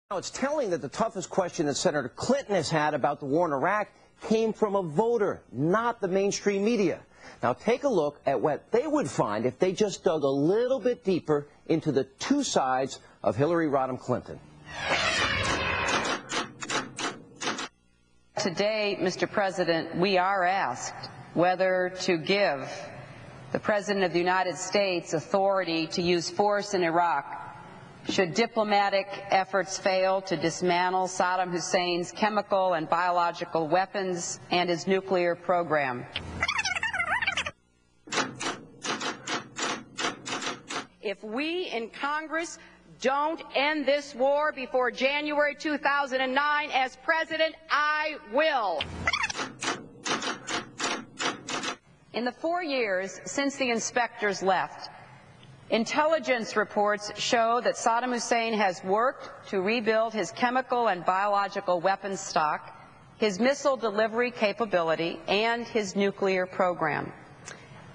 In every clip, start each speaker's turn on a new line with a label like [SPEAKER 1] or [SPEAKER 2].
[SPEAKER 1] Now, it's telling that the toughest question that Senator Clinton has had about the war in Iraq came from a voter, not the mainstream media. Now, take a look at what they would find if they just dug a little bit deeper into the two sides of Hillary Rodham Clinton.
[SPEAKER 2] Today, Mr. President, we are asked whether to give the President of the United States authority to use force in Iraq should diplomatic efforts fail to dismantle Saddam Hussein's chemical and biological weapons and his nuclear program. If we in Congress don't end this war before January 2009, as President, I will. In the 4 years since the inspectors left, intelligence reports show that Saddam Hussein has worked to rebuild his chemical and biological weapons stock, his missile delivery capability, and his nuclear program.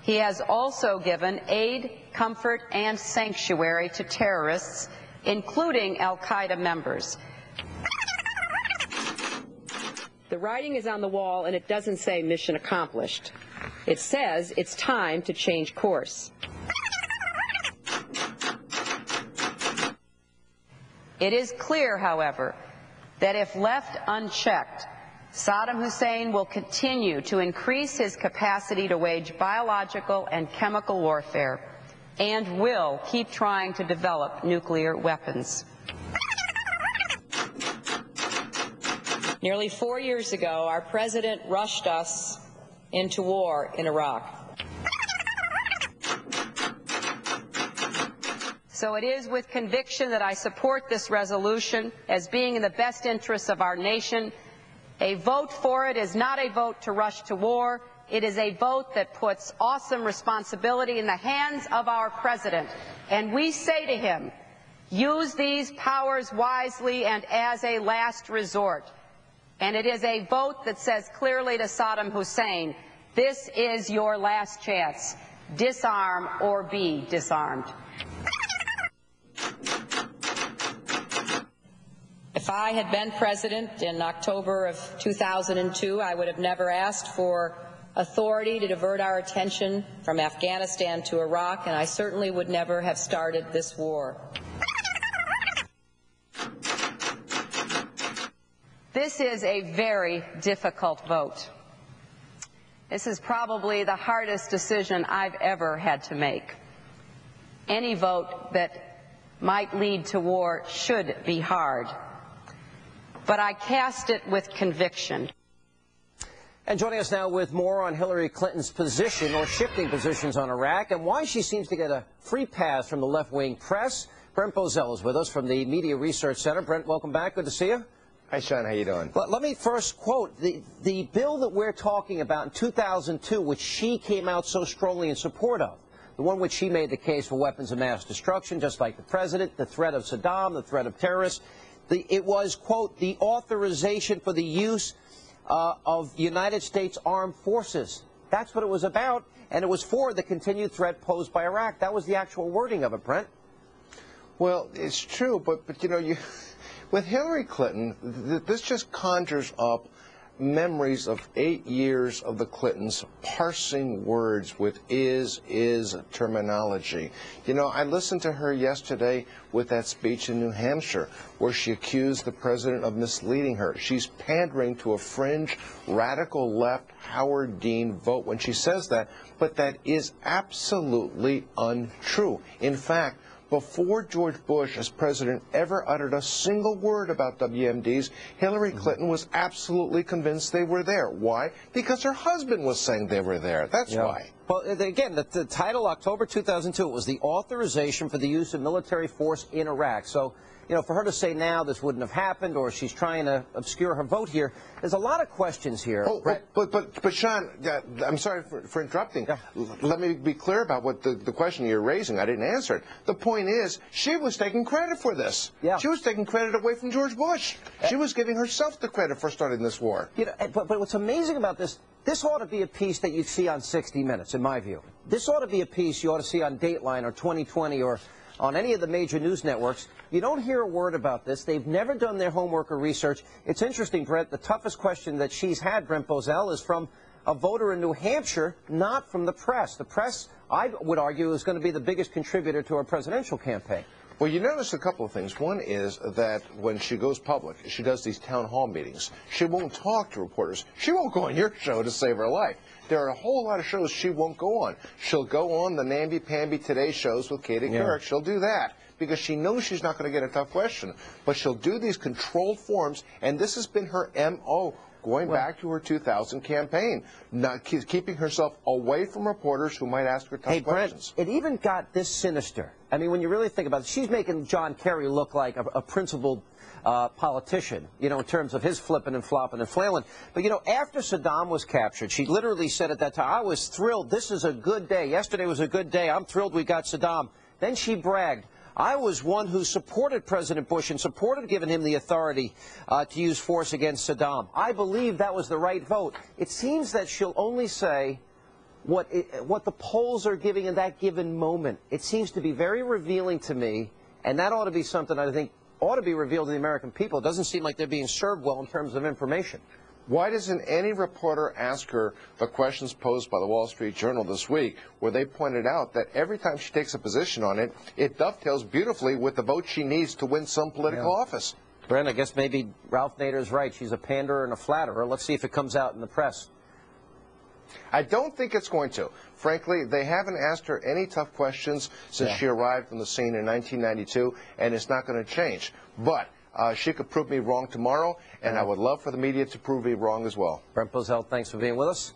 [SPEAKER 2] He has also given aid, comfort, and sanctuary to terrorists, including al-Qaeda members. The writing is on the wall, and it doesn't say mission accomplished. It says it's time to change course. It is clear, however, that if left unchecked, Saddam Hussein will continue to increase his capacity to wage biological and chemical warfare and will keep trying to develop nuclear weapons. Nearly 4 years ago, our President rushed us into war in Iraq. So it is with conviction that I support this resolution as being in the best interests of our nation. A vote for it is not a vote to rush to war. It is a vote that puts awesome responsibility in the hands of our President. And we say to him, use these powers wisely and as a last resort. And it is a vote that says clearly to Saddam Hussein, this is your last chance. Disarm or be disarmed. If I had been president in October of 2002, I would have never asked for authority to divert our attention from Afghanistan to Iraq, and I certainly would never have started this war. This is a very difficult vote. This is probably the hardest decision I've ever had to make. Any vote that might lead to war should be hard. But I cast it with conviction.
[SPEAKER 1] And joining us now with more on Hillary Clinton's position or shifting positions on Iraq and why she seems to get a free pass from the left-wing press, Brent Bozell is with us from the Media Research Center. Brent, welcome back. Good to see you.
[SPEAKER 3] Hi, Sean. How you doing?
[SPEAKER 1] But let me first quote the bill that we're talking about in 2002, which she came out so strongly in support of, the one which she made the case for weapons of mass destruction, just like the president, the threat of Saddam, the threat of terrorists. It was, quote, the authorization for the use of United States armed forces. That's what it was about, and it was for the continued threat posed by Iraq. That was the actual wording of it, Brent.
[SPEAKER 3] Well, it's true, but you know, with Hillary Clinton, this just conjures up memories of 8 years of the Clintons parsing words with is terminology. You know, I listened to her yesterday with that speech in New Hampshire where she accused the president of misleading her. She's pandering to a fringe, radical left Howard Dean vote when she says that, but that is absolutely untrue. In fact, before George Bush, as president, ever uttered a single word about WMDs, Hillary Clinton was absolutely convinced they were there. Why? Because her husband was saying they were there. That's why.
[SPEAKER 1] Well, again, the title, October 2002, it was the authorization for the use of military force in Iraq. So, you know, for her to say now this wouldn't have happened or she's trying to obscure her vote here, there's a lot of questions here.
[SPEAKER 3] Oh, but Sean, I'm sorry for interrupting.
[SPEAKER 1] Yeah.
[SPEAKER 3] Let me be clear about what the question you're raising. I didn't answer it. The point is, she was taking credit for this.
[SPEAKER 1] Yeah.
[SPEAKER 3] She was taking credit away from George Bush. She was giving herself the credit for starting this war.
[SPEAKER 1] You know, but what's amazing about this ought to be a piece that you'd see on 60 Minutes, in my view. This ought to be a piece you ought to see on Dateline or 2020 or on any of the major news networks. You don't hear a word about this. They've never done their homework or research. It's interesting, Brent, the toughest question that she's had, Brent Bozell, is from a voter in New Hampshire, not from the press. The press, I would argue, is going to be the biggest contributor to our presidential campaign.
[SPEAKER 3] Well, you notice a couple of things. One is that when she goes public, she does these town hall meetings. She won't talk to reporters. She won't go on your show to save her life. There are a whole lot of shows she won't go on. She'll go on the namby-pamby Today shows with Katie Couric. She'll do that because she knows she's not going to get a tough question. But she'll do these controlled forums, and this has been her M.O. going back to her 2000 campaign, not keeping herself away from reporters who might ask her tough questions.
[SPEAKER 1] Brent, it even got this sinister. I mean, when you really think about it, she's making John Kerry look like a principled politician, you know, in terms of his flipping and flopping and flailing. But, you know, after Saddam was captured, she literally said at that time, I was thrilled. This is a good day. Yesterday was a good day. I'm thrilled we got Saddam. Then she bragged. I was one who supported President Bush and supported giving him the authority to use force against Saddam. I believe that was the right vote. It seems that she'll only say what the polls are giving in that given moment. It seems to be very revealing to me, and that ought to be something I think ought to be revealed to the American people. It doesn't seem like they're being served well in terms of information.
[SPEAKER 3] Why doesn't any reporter ask her the questions posed by the Wall Street Journal this week, where they pointed out that every time she takes a position on it, it dovetails beautifully with the vote she needs to win some political office?
[SPEAKER 1] Brent, I guess maybe Ralph Nader's right. She's a panderer and a flatterer. Let's see if it comes out in the press.
[SPEAKER 3] I don't think it's going to. Frankly, they haven't asked her any tough questions since she arrived on the scene in 1992, and it's not going to change. But she could prove me wrong tomorrow, and I would love for the media to prove me wrong as well.
[SPEAKER 1] Brent Bozell, thanks for being with us.